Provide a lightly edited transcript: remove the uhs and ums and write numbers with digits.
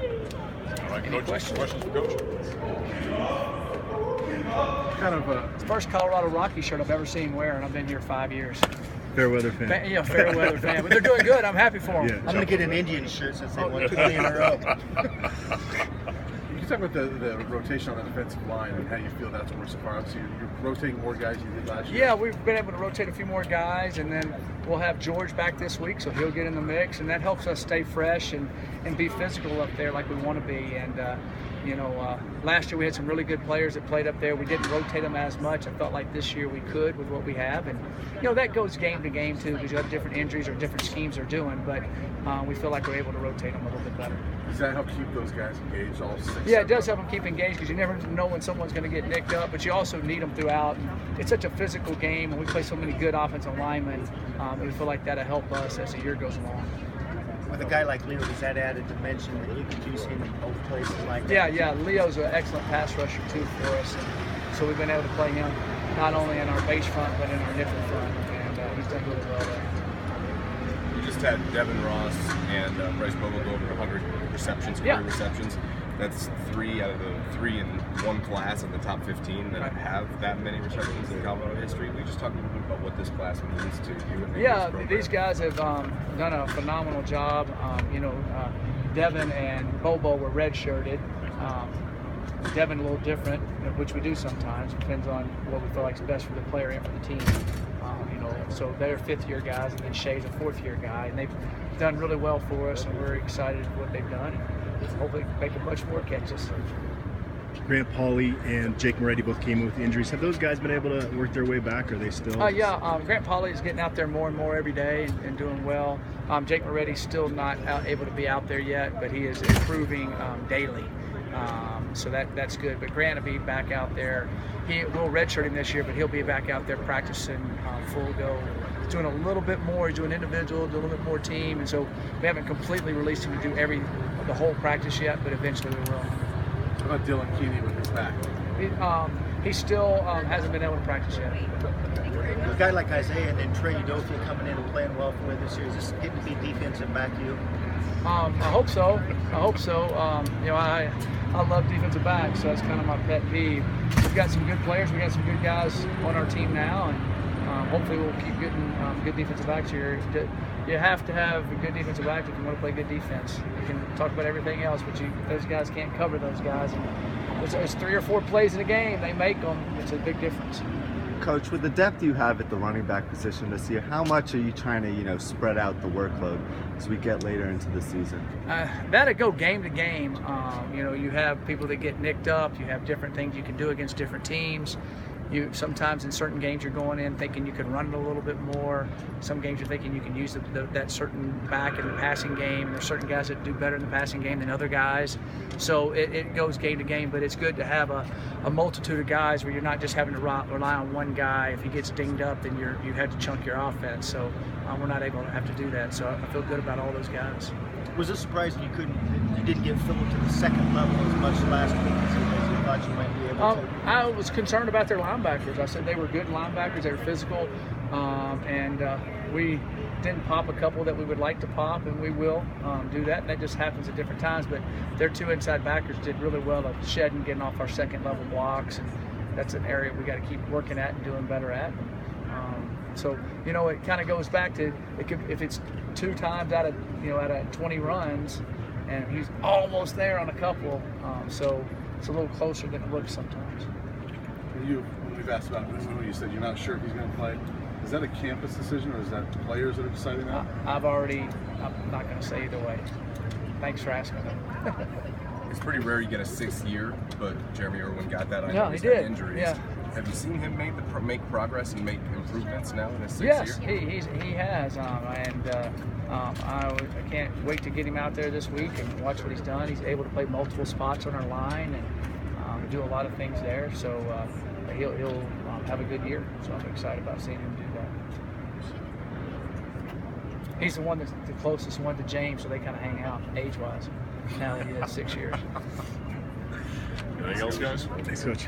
All right, Any Coach, questions for Coach? Kind of It's the first Colorado Rocky shirt I've ever seen wear, and I've been here 5 years. fair weather fan. Yeah, fair weather fan. But they're doing good. I'm happy for them. Yeah. I'm going to get an Indian shirt since they won 2 in a row. You talk about the rotation on the defensive line and how you feel that's worked so far. Obviously, you're rotating more guys you did last year. Yeah, we've been able to rotate a few more guys, and then we'll have George back this week, so he'll get in the mix, and that helps us stay fresh and be physical up there like we want to be. And last year we had some really good players that played up there. We didn't rotate them as much. I felt like this year we could with what we have, and that goes game to game too, because you have different injuries or different schemes they're doing. But we feel like we're able to rotate them a little bit better. Does that help keep those guys engaged all 6? Yeah, it does help them keep engaged, because you never know when someone's going to get nicked up, but you also need them throughout. And it's such a physical game, and we play so many good offensive linemen. We feel like that'll help us as the year goes along. With a guy like Leo, does that add a dimension that you could use him in both places like that? Yeah. Leo's an excellent pass rusher too for us, and so we've been able to play him not only in our base front but in our nickel front, and he's done really well there. You just had Devin Ross and Bryce Bogle go over 100 receptions, career receptions. That's 3 out of the 3 in one class in the top 15 that have that many receptions in Colorado history. We just talked a little bit about what this class means to you. And these guys have done a phenomenal job. Devin and Bobo were redshirted. Devin a little different, which we do sometimes. It depends on what we feel like is best for the player and for the team. So they're 5th-year guys, and then Shea's a 4th-year guy, and they've done really well for us, and we're excited for what they've done, and hopefully make a bunch more catches. Grant Pauly and Jake Moretti both came in with injuries. Have those guys been able to work their way back, or are they still? Grant Pauly is getting out there more and more every day and doing well. Jake Moretti's still not able to be out there yet, but he is improving daily. So that's good. But Grant will be back out there. We'll redshirt him this year, but he'll be back out there practicing full go. He's doing a little bit more. He's doing individual, doing a little bit more team, and so we haven't completely released him to do the whole practice yet, but eventually we will. What about Dylan Keeney with his back? He still hasn't been able to practice yet. A guy like Isaiah and then Trey Udofia coming in and playing well for you this year, is this getting to be defensive back to you? I hope so. I love defensive backs, so that's kind of my pet peeve. We've got some good players. We got some good guys on our team now, and hopefully we'll keep getting good defensive backs here. You have to have a good defensive back if you want to play good defense. You can talk about everything else, but those guys can't cover those guys. And there's 3 or 4 plays in a game. They make them. It's a big difference. Coach, with the depth you have at the running back position this year, how much are you trying to, spread out the workload as we get later into the season? That'll go game to game. You have people that get nicked up. You have different things you can do against different teams. Sometimes in certain games you're going in thinking you can run it a little bit more. Some games you're thinking you can use that certain back in the passing game. There's certain guys that do better in the passing game than other guys. So it goes game to game, but it's good to have a multitude of guys where you're not just having to rely on one guy. If he gets dinged up, then you had to chunk your offense. So we're not able to have to do that. So I feel good about all those guys. Was it surprising you didn't get Phillip to the second level as much last week as you thought you might be able to? I was concerned about their linebackers. I said they were good linebackers. They were physical, and we didn't pop a couple that we would like to pop, and we will do that. And that just happens at different times. But their 2 inside backers did really well at shedding, getting off our second level blocks, and that's an area we got to keep working at and doing better at. So it kind of goes back to if it's 2 times out of 20 runs, and he's almost there on a couple, so it's a little closer than it looks sometimes. We've asked about who you said you're not sure if he's going to play. Is that a campus decision, or is that the players that are deciding that? I'm not going to say either way. Thanks for asking. It's pretty rare you get a 6th year, but Jeremy Irwin got that. I know he he's did. had injuries. Yeah. Have you seen him make progress and make improvements now in his 6th year? Yes, he has, and I can't wait to get him out there this week and watch what he's done. He's able to play multiple spots on our line and do a lot of things there. So he'll have a good year. So I'm excited about seeing him do that. He's the one that's the closest one to James, so they kind of hang out age-wise. Now that he has 6 years. Anything else, guys? Thanks, Coach.